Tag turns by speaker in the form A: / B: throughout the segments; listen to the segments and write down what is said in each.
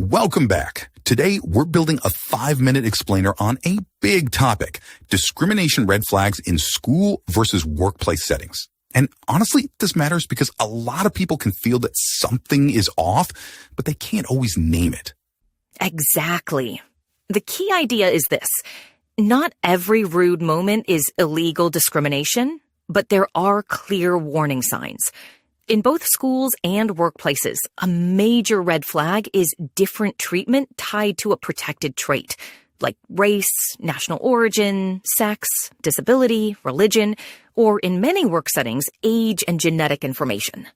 A: Welcome back. Today, we're building a 5-minute explainer on a big topic, discrimination red flags in school versus workplace settings. And honestly, this matters because a lot of people can feel that something is off, but they can't always name it.
B: Exactly. The key idea is this. Not every rude moment is illegal discrimination, but there are clear warning signs. In both schools and workplaces, a major red flag is different treatment tied to a protected trait, like race, national origin, sex, disability, religion, or in many work settings, age and genetic information.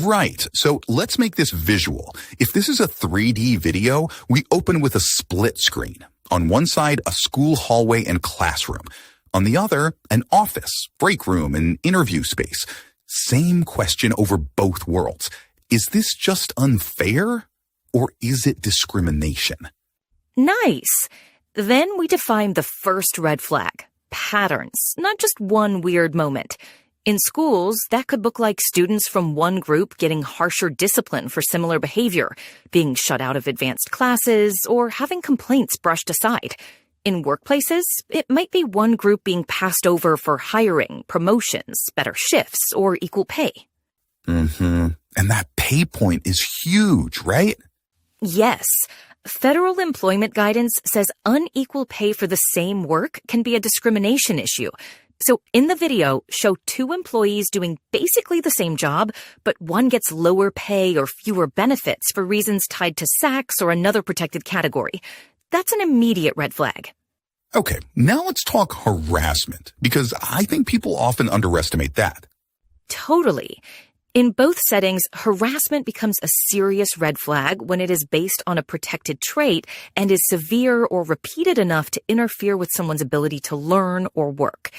A: Right. So let's make this visual. If this is a 3D video, we open with a split screen. On one side, a school hallway and classroom. On the other, an office, break room, and interview space. Same question over both worlds. Is this just unfair, or is it discrimination?
B: Nice. Then we define the first red flag, patterns, not just one weird moment. In schools, that could look like students from one group getting harsher discipline for similar behavior, being shut out of advanced classes, or having complaints brushed aside. In workplaces, it might be one group being passed over for hiring, promotions, better shifts, or equal pay.
A: And that pay point is huge, right?
B: Yes. Federal employment guidance says unequal pay for the same work can be a discrimination issue. So in the video, show two employees doing basically the same job, but one gets lower pay or fewer benefits for reasons tied to sex or another protected category. That's an immediate red flag.
A: Okay, now let's talk harassment, because I think people often underestimate that.
B: Totally. In both settings, harassment becomes a serious red flag when it is based on a protected trait and is severe or repeated enough to interfere with someone's ability to learn or work.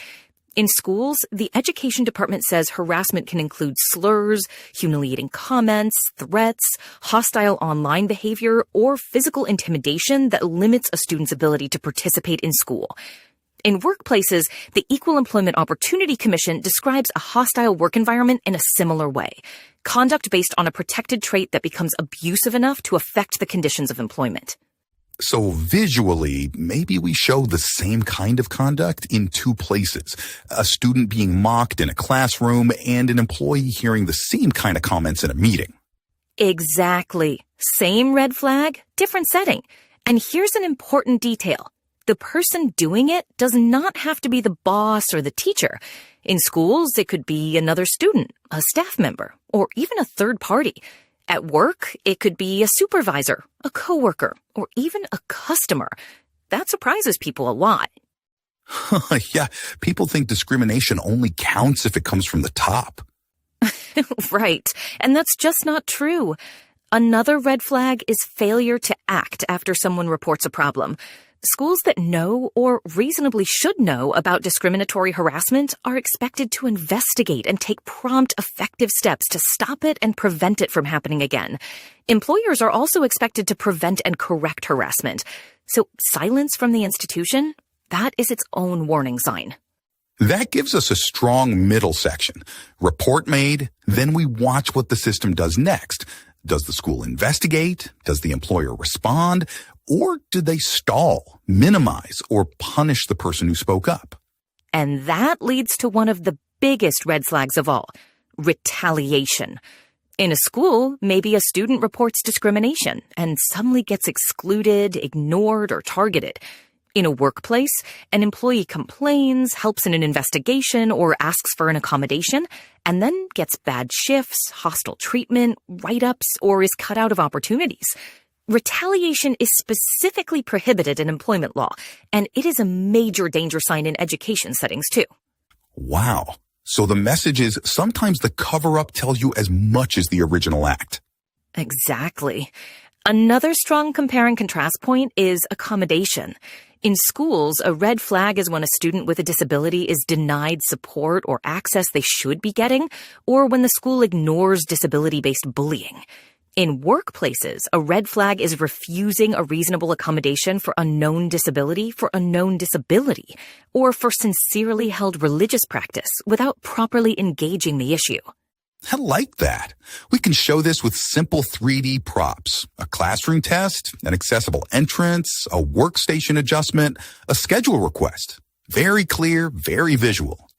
B: In schools, the education department says harassment can include slurs, humiliating comments, threats, hostile online behavior, or physical intimidation that limits a student's ability to participate in school. In workplaces, the Equal Employment Opportunity Commission describes a hostile work environment in a similar way. Conduct based on a protected trait that becomes abusive enough to affect the conditions of employment.
A: So visually, maybe we show the same kind of conduct in two places. A student being mocked in a classroom and an employee hearing the same kind of comments in a meeting.
B: Exactly. Same red flag, different setting. And here's an important detail. The person doing it does not have to be the boss or the teacher. In schools, it could be another student, a staff member, or even a third party. At work, it could be a supervisor, a coworker, or even a customer. That surprises people a lot.
A: Yeah, people think discrimination only counts if it comes from the top.
B: Right, and that's just not true. Another red flag is failure to act after someone reports a problem. Schools that know or reasonably should know about discriminatory harassment are expected to investigate and take prompt, effective steps to stop it and prevent it from happening again. Employers are also expected to prevent and correct harassment. So silence from the institution, that is its own warning sign.
A: That gives us a strong middle section. Report made, then we watch what the system does next. Does the school investigate? Does the employer respond? Or do they stall, minimize, or punish the person who spoke up?
B: And that leads to one of the biggest red flags of all, retaliation. In a school, maybe a student reports discrimination and suddenly gets excluded, ignored, or targeted. In a workplace, an employee complains, helps in an investigation, or asks for an accommodation, and then gets bad shifts, hostile treatment, write-ups, or is cut out of opportunities. Retaliation is specifically prohibited in employment law, and it is a major danger sign in education settings, too.
A: Wow. So the message is sometimes the cover-up tells you as much as the original act.
B: Exactly. Another strong compare and contrast point is accommodation. In schools, a red flag is when a student with a disability is denied support or access they should be getting, or when the school ignores disability-based bullying. In workplaces, a red flag is refusing a reasonable accommodation for a known disability for a known disability, or for sincerely held religious practice without properly engaging the issue.
A: I like that. We can show this with simple 3D props, a classroom test, an accessible entrance, a workstation adjustment, a schedule request. Very clear, very visual.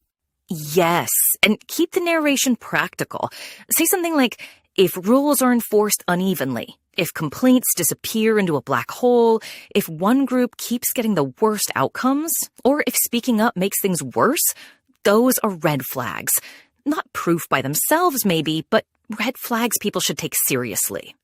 B: Yes, and keep the narration practical. Say something like, if rules are enforced unevenly, if complaints disappear into a black hole, if one group keeps getting the worst outcomes, or if speaking up makes things worse, those are red flags. Not proof by themselves, maybe, but red flags people should take seriously.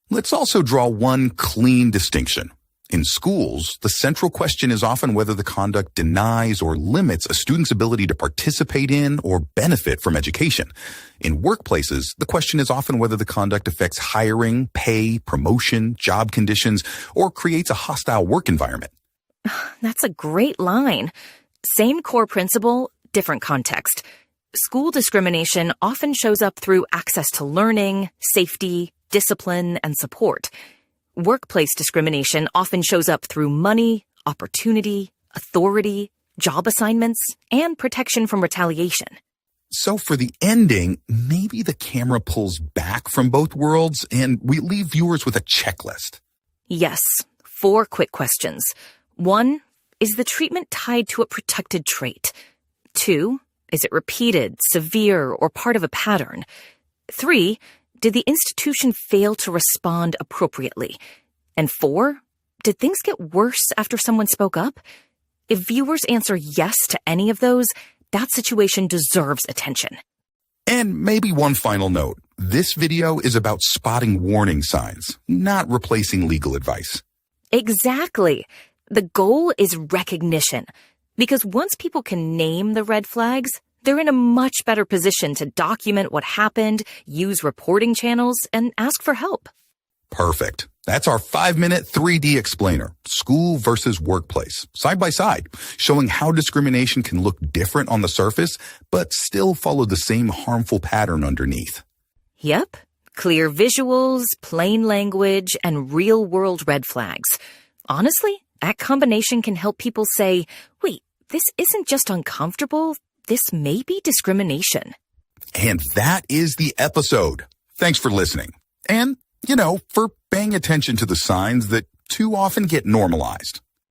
A: Let's also draw one clean distinction. In schools, the central question is often whether the conduct denies or limits a student's ability to participate in or benefit from education. In workplaces, the question is often whether the conduct affects hiring, pay, promotion, job conditions, or creates a hostile work environment.
B: That's a great line. Same core principle, different context. School discrimination often shows up through access to learning, safety, discipline, and support. Workplace discrimination often shows up through money, opportunity, authority, job assignments, and protection from retaliation.
A: So for the ending, maybe the camera pulls back from both worlds and we leave viewers with a checklist.
B: Yes, 4 quick questions. 1, is the treatment tied to a protected trait? 2, is it repeated, severe, or part of a pattern? 3, did the institution fail to respond appropriately? And 4, did things get worse after someone spoke up? If viewers answer yes to any of those, that situation deserves attention.
A: And maybe one final note. This video is about spotting warning signs, not replacing legal advice.
B: Exactly. The goal is recognition. Because once people can name the red flags, they're in a much better position to document what happened, use reporting channels, and ask for help.
A: Perfect. That's our 5-minute 3D explainer, school versus workplace, side by side, showing how discrimination can look different on the surface, but still follow the same harmful pattern underneath.
B: Yep. Clear visuals, plain language, and real-world red flags. Honestly, that combination can help people say, wait, this isn't just uncomfortable, this may be discrimination.
A: And that is the episode. Thanks for listening. And, for paying attention to the signs that too often get normalized.